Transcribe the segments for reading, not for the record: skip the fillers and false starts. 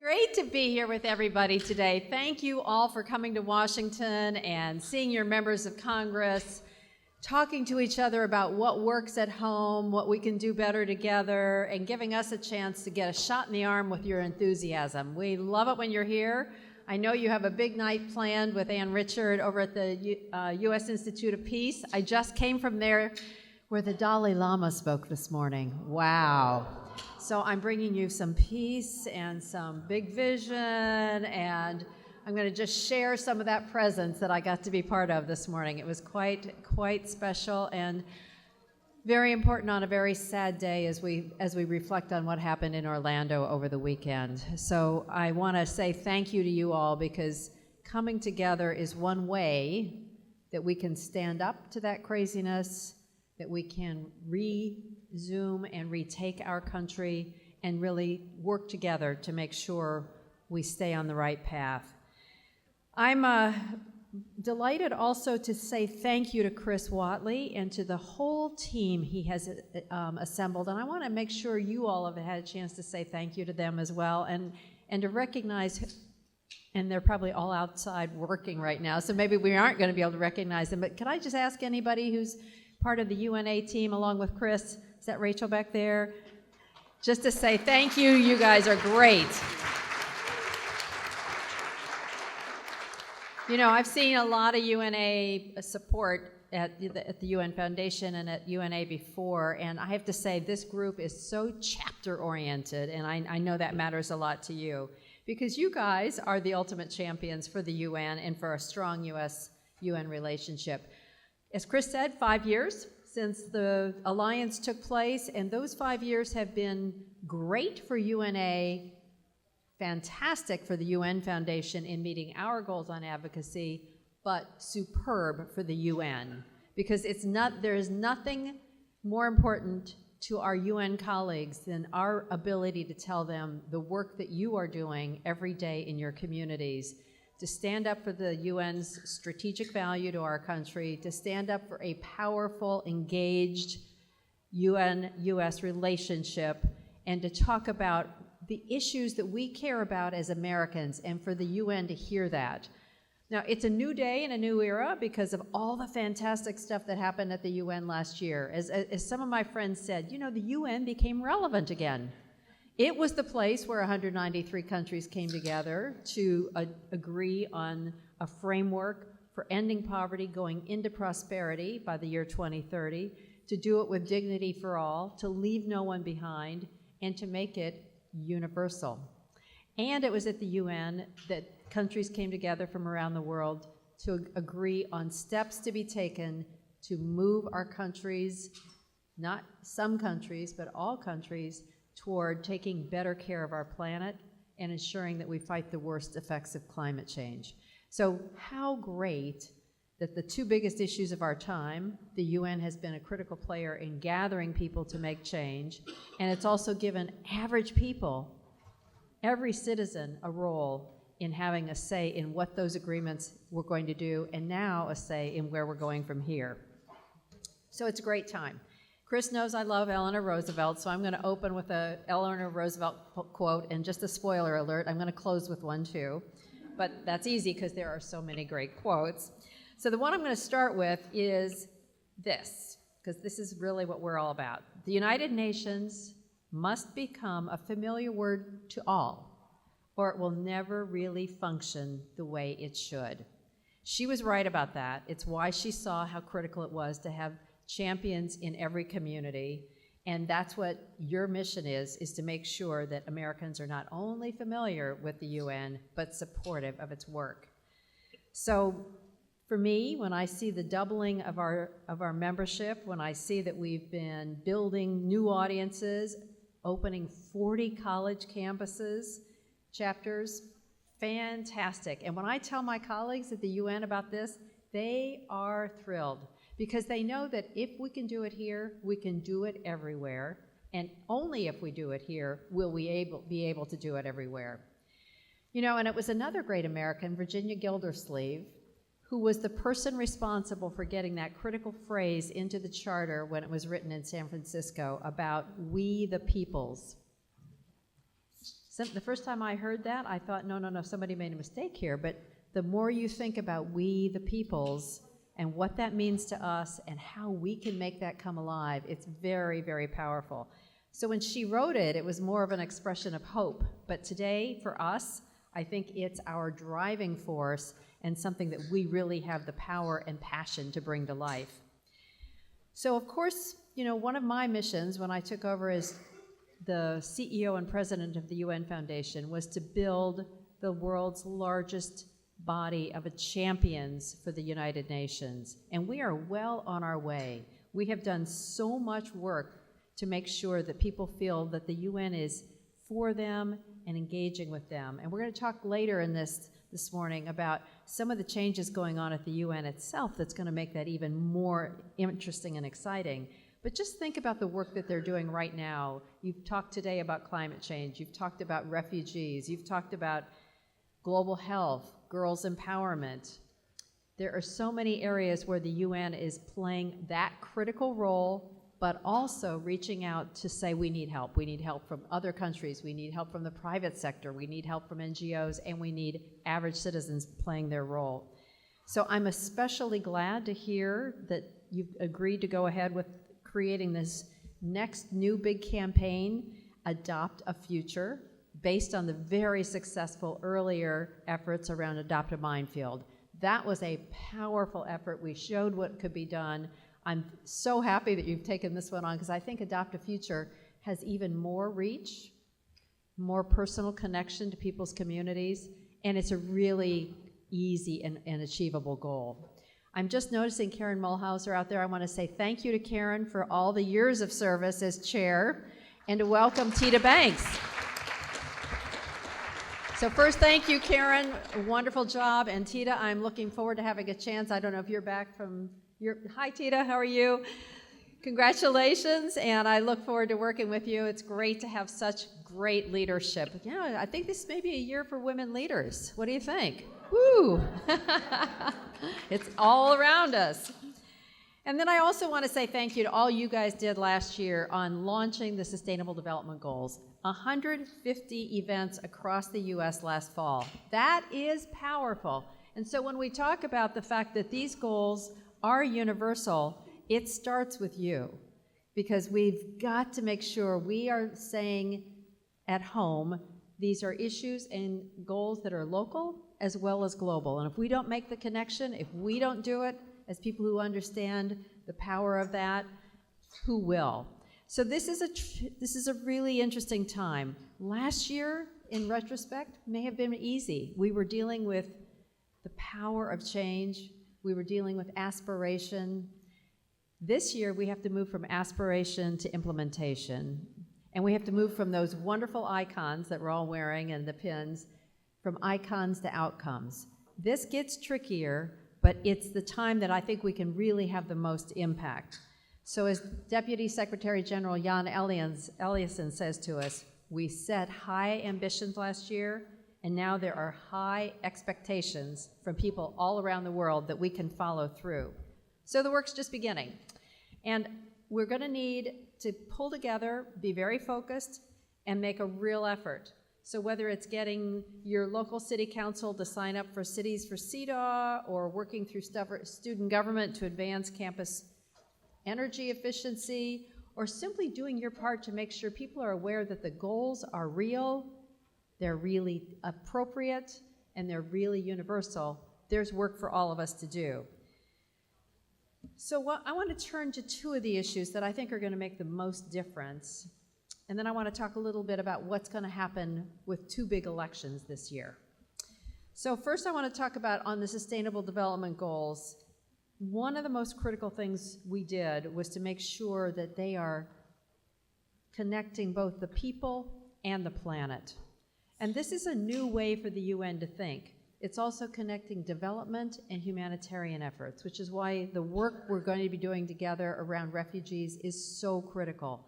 Great to be here with everybody today. Thank you all for coming to Washington and seeing your members of Congress, talking to each other about what works at home, what we can do better together, and giving us a chance to get a shot in the arm with your enthusiasm. We love it when you're here. I know you have a big night planned with Ann Richard over at the U.S. Institute of Peace. I just came from there where the Dalai Lama spoke this morning. Wow. So I'm bringing you some peace and some big vision, and I'm going to just share some of that presence that I got to be part of this morning. It was quite special and very important on a very sad day as we reflect on what happened in Orlando over the weekend. So I want to say thank you to you all, because coming together is one way that we can stand up to that craziness, that we can resume and retake our country and really work together to make sure we stay on the right path. I'm delighted also to say thank you to Chris Whatley and to the whole team he has assembled, and I want to make sure you all have had a chance to say thank you to them as well, and to recognize, and they're probably all outside working right now, so maybe we aren't going to be able to recognize them, but can I just ask anybody who's part of the UNA team along with Chris, is that Rachel back there, just to say thank you. You guys are great. You know, I've seen a lot of UNA support at the UN Foundation and at UNA before, and I have to say this group is so chapter oriented, and I know that matters a lot to you, because you guys are the ultimate champions for the UN and for a strong US-UN relationship. As Chris said, 5 years since the alliance took place, and those 5 years have been great for UNA, fantastic for the UN Foundation in meeting our goals on advocacy, but superb for the UN, because there is nothing more important to our UN colleagues than our ability to tell them the work that you are doing every day in your communities, to stand up for the UN's strategic value to our country, to stand up for a powerful, engaged UN-US relationship, and to talk about the issues that we care about as Americans, and for the UN to hear that. Now, it's a new day and a new era because of all the fantastic stuff that happened at the UN last year. As some of my friends said, you know, the UN became relevant again. It was the place where 193 countries came together to agree on a framework for ending poverty, going into prosperity by the year 2030, to do it with dignity for all, to leave no one behind, and to make it universal. And it was at the UN that countries came together from around the world to agree on steps to be taken to move our countries, not some countries, but all countries, toward taking better care of our planet and ensuring that we fight the worst effects of climate change. So how great that the two biggest issues of our time, the UN has been a critical player in gathering people to make change, and it's also given average people, every citizen, a role in having a say in what those agreements we're going to do, and now a say in where we're going from here. So it's a great time. Chris knows I love Eleanor Roosevelt, so I'm going to open with a Eleanor Roosevelt quote, and just a spoiler alert, I'm going to close with one too. But that's easy because there are so many great quotes. So the one I'm going to start with is this, because this is really what we're all about. The United Nations must become a familiar word to all, or it will never really function the way it should. She was right about that. It's why she saw how critical it was to have champions in every community, and that's what your mission is to make sure that Americans are not only familiar with the UN, but supportive of its work. So for me, when I see the doubling of our membership, when I see that we've been building new audiences, opening 40 college campuses, chapters, fantastic. And when I tell my colleagues at the UN about this, they are thrilled, because they know that if we can do it here, we can do it everywhere, and only if we do it here will we be able to do it everywhere. You know, and it was another great American, Virginia Gildersleeve, who was the person responsible for getting that critical phrase into the charter when it was written in San Francisco about we the peoples. The first time I heard that, I thought, no, somebody made a mistake here. But the more you think about we, the peoples, and what that means to us and how we can make that come alive, it's very, very powerful. So when she wrote it, it was more of an expression of hope. But today, for us, I think it's our driving force and something that we really have the power and passion to bring to life. So, of course, one of my missions when I took over as the CEO and president of the UN Foundation was to build the world's largest body of champions for the United Nations. And we are well on our way. We have done so much work to make sure that people feel that the UN is for them and engaging with them. And we're going to talk later in this morning about some of the changes going on at the UN itself that's going to make that even more interesting and exciting. But just think about the work that they're doing right now. You've talked today about climate change. You've talked about refugees. You've talked about global health, girls' empowerment. There are so many areas where the UN is playing that critical role, but also reaching out to say we need help. We need help from other countries. We need help from the private sector. We need help from NGOs, and we need average citizens playing their role. So I'm especially glad to hear that you've agreed to go ahead with creating this next new big campaign, Adopt a Future, based on the very successful earlier efforts around Adopt a Minefield. That was a powerful effort. We showed what could be done. I'm so happy that you've taken this one on because I think Adopt a Future has even more reach, more personal connection to people's communities, and it's a really easy and achievable goal. I'm just noticing Karen Mulhauser out there. I want to say thank you to Karen for all the years of service as chair, and to welcome Tita Banks. So first, thank you, Karen. A wonderful job. And Tita, I'm looking forward to having a chance. I don't know if you're back from Hi, Tita. How are you? Congratulations. And I look forward to working with you. It's great to have such great leadership. Yeah, I think this may be a year for women leaders. What do you think? Woo! It's all around us. And then I also want to say thank you to all you guys did last year on launching the Sustainable Development Goals. 150 events across the U.S. last fall. That is powerful. And so when we talk about the fact that these goals are universal, it starts with you. Because we've got to make sure we are saying at home, these are issues and goals that are local as well as global. And if we don't make the connection, if we don't do it as people who understand the power of that, who will? So this is a really interesting time. Last year, in retrospect, may have been easy. We were dealing with the power of change. We were dealing with aspiration. This year, we have to move from aspiration to implementation. And we have to move from those wonderful icons that we're all wearing and the pins, from icons to outcomes. This gets trickier, but it's the time that I think we can really have the most impact. So as Deputy Secretary General Jan Eliasson says to us, we set high ambitions last year, and now there are high expectations from people all around the world that we can follow through. So the work's just beginning. And we're going to need to pull together, be very focused, and make a real effort. So whether it's getting your local city council to sign up for Cities for CEDAW, or working through student government to advance campus energy efficiency, or simply doing your part to make sure people are aware that the goals are real, they're really appropriate, and they're really universal, there's work for all of us to do. So I want to turn to two of the issues that I think are going to make the most difference. And then I want to talk a little bit about what's going to happen with two big elections this year. So first I want to talk about on the Sustainable Development Goals. One of the most critical things we did was to make sure that they are connecting both the people and the planet. And this is a new way for the UN to think. It's also connecting development and humanitarian efforts, which is why the work we're going to be doing together around refugees is so critical.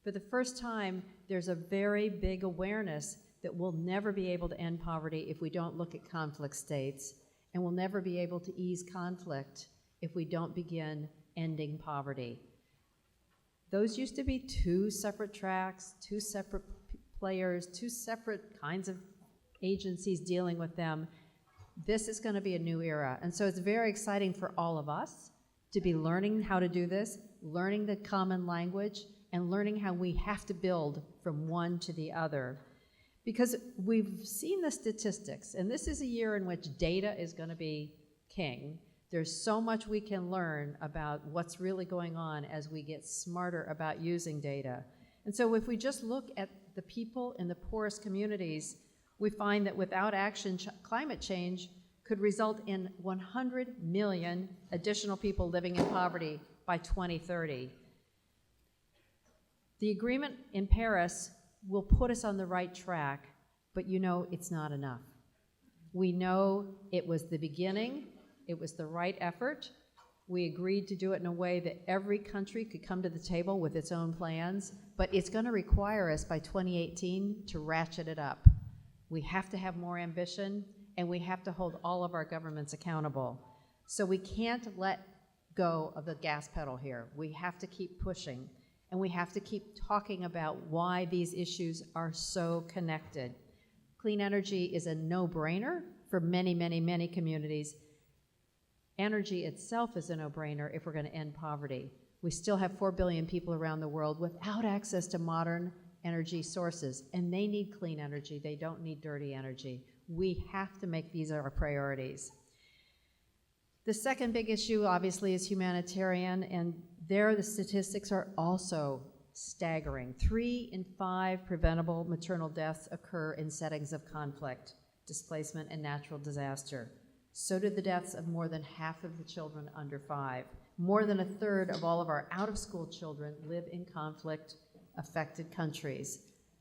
For the first time, there's a very big awareness that we'll never be able to end poverty if we don't look at conflict states, and we'll never be able to ease conflict if we don't begin ending poverty. Those used to be two separate tracks, two separate players, two separate kinds of agencies dealing with them. This is going to be a new era. And so it's very exciting for all of us to be learning how to do this, learning the common language, and learning how we have to build from one to the other. Because we've seen the statistics, and this is a year in which data is going to be king. There's so much we can learn about what's really going on as we get smarter about using data. And so if we just look at the people in the poorest communities, we find that without action, climate change could result in 100 million additional people living in poverty by 2030. The agreement in Paris will put us on the right track, but you know it's not enough. We know it was the beginning, it was the right effort. We agreed to do it in a way that every country could come to the table with its own plans, but it's going to require us by 2018 to ratchet it up. We have to have more ambition, and we have to hold all of our governments accountable. So we can't let go of the gas pedal here. We have to keep pushing, and we have to keep talking about why these issues are so connected. Clean energy is a no-brainer for many, many, many communities. Energy itself is a no-brainer if we're going to end poverty. We still have 4 billion people around the world without access to modern energy sources, and they need clean energy. They don't need dirty energy. We have to make these our priorities. The second big issue, obviously, is humanitarian, and there the statistics are also staggering. 3 in 5 preventable maternal deaths occur in settings of conflict, displacement, and natural disaster. So did the deaths of more than half of the children under 5. More than a third of all of our out-of-school children live in conflict-affected countries.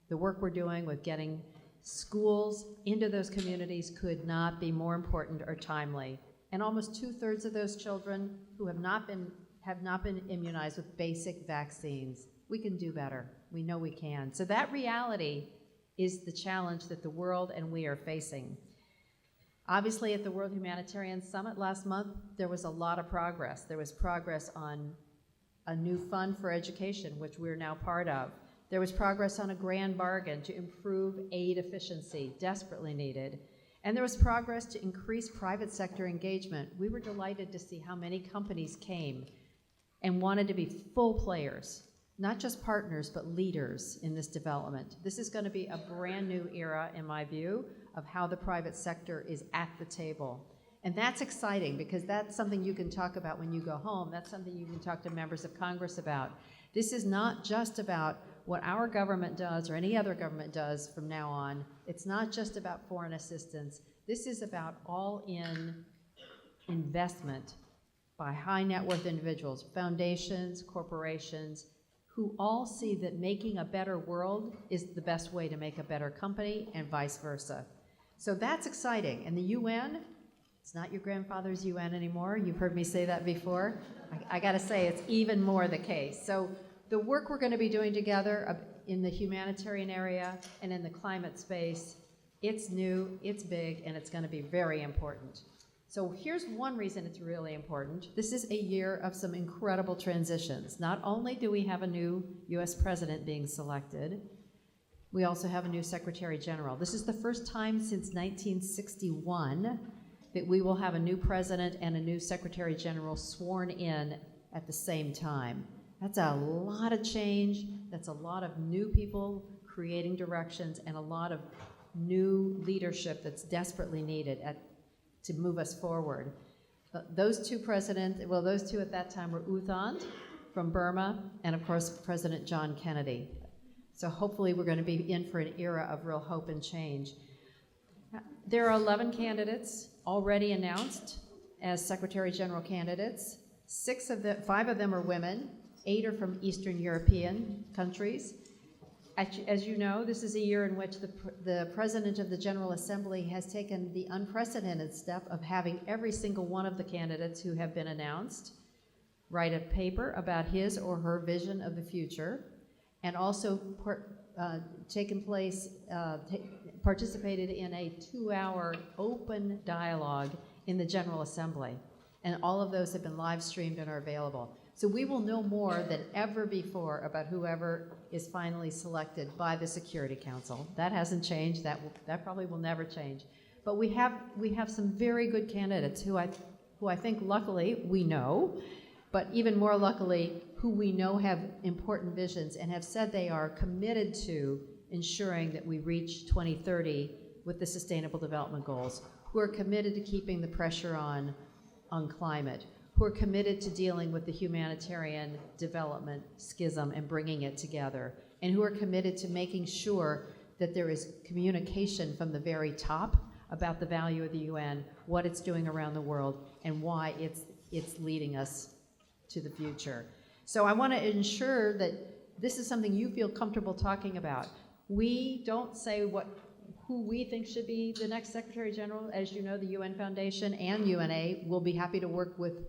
The work we're doing with getting schools into those communities could not be more important or timely. And almost 2/3 of those children who have not been immunized with basic vaccines. We can do better. We know we can. So that reality is the challenge that the world and we are facing. Obviously, at the World Humanitarian Summit last month, there was a lot of progress. There was progress on a new fund for education, which we're now part of. There was progress on a grand bargain to improve aid efficiency, desperately needed. And there was progress to increase private sector engagement. We were delighted to see how many companies came and wanted to be full players, not just partners, but leaders in this development. This is going to be a brand new era, in my view, of how the private sector is at the table. And that's exciting because that's something you can talk about when you go home. That's something you can talk to members of Congress about. This is not just about what our government does or any other government does from now on. It's not just about foreign assistance. This is about all-in investment by high net worth individuals, foundations, corporations, who all see that making a better world is the best way to make a better company and vice versa. So that's exciting. And the UN, it's not your grandfather's UN anymore. You've heard me say that before. I gotta say, it's even more the case. So the work we're gonna be doing together in the humanitarian area and in the climate space, it's new, it's big, and it's gonna be very important. So here's one reason it's really important. This is a year of some incredible transitions. Not only do we have a new US president being selected, we also have a new Secretary General. This is the first time since 1961 that we will have a new president and a new Secretary General sworn in at the same time. That's a lot of change. That's a lot of new people creating directions and a lot of new leadership that's desperately needed to move us forward. Those two at that time were U Thant from Burma and, of course, President John Kennedy. So hopefully we're going to be in for an era of real hope and change. There are 11 candidates already announced as Secretary General candidates. 5 of them are women. 8 are from Eastern European countries. As you know, this is a year in which the President of the General Assembly has taken the unprecedented step of having every single one of the candidates who have been announced write a paper about his or her vision of the future, and also participated in a 2-hour open dialogue in the General Assembly. And all of those have been live streamed and are available. So we will know more than ever before about whoever is finally selected by the Security Council. That hasn't changed. That probably will never change. But we have some very good candidates who I think luckily we know, but even more luckily who we know have important visions and have said they are committed to ensuring that we reach 2030 with the Sustainable Development Goals, who are committed to keeping the pressure on climate, who are committed to dealing with the humanitarian development schism and bringing it together, and who are committed to making sure that there is communication from the very top about the value of the UN, what it's doing around the world, and why it's leading us to the future. So I want to ensure that this is something you feel comfortable talking about. We don't say who we think should be the next Secretary General. As you know, the UN Foundation and UNA will be happy to work with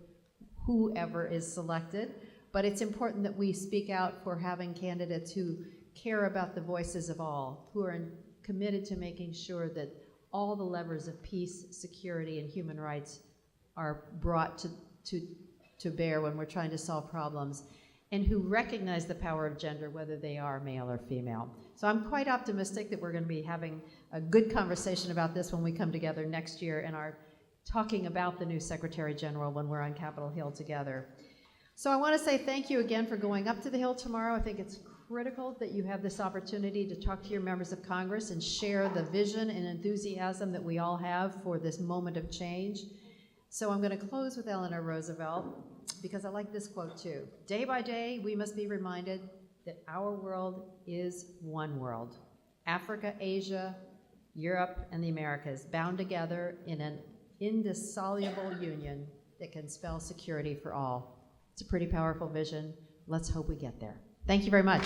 whoever is selected, but it's important that we speak out for having candidates who care about the voices of all, who are committed to making sure that all the levers of peace, security, and human rights are brought to bear when we're trying to solve problems, and who recognize the power of gender, whether they are male or female. So I'm quite optimistic that we're going to be having a good conversation about this when we come together next year and are talking about the new Secretary General when we're on Capitol Hill together. So I want to say thank you again for going up to the Hill tomorrow. I think it's critical that you have this opportunity to talk to your members of Congress and share the vision and enthusiasm that we all have for this moment of change. So I'm going to close with Eleanor Roosevelt, because I like this quote too. Day by day, we must be reminded that our world is one world. Africa, Asia, Europe, and the Americas bound together in an indissoluble union that can spell security for all. It's a pretty powerful vision. Let's hope we get there. Thank you very much.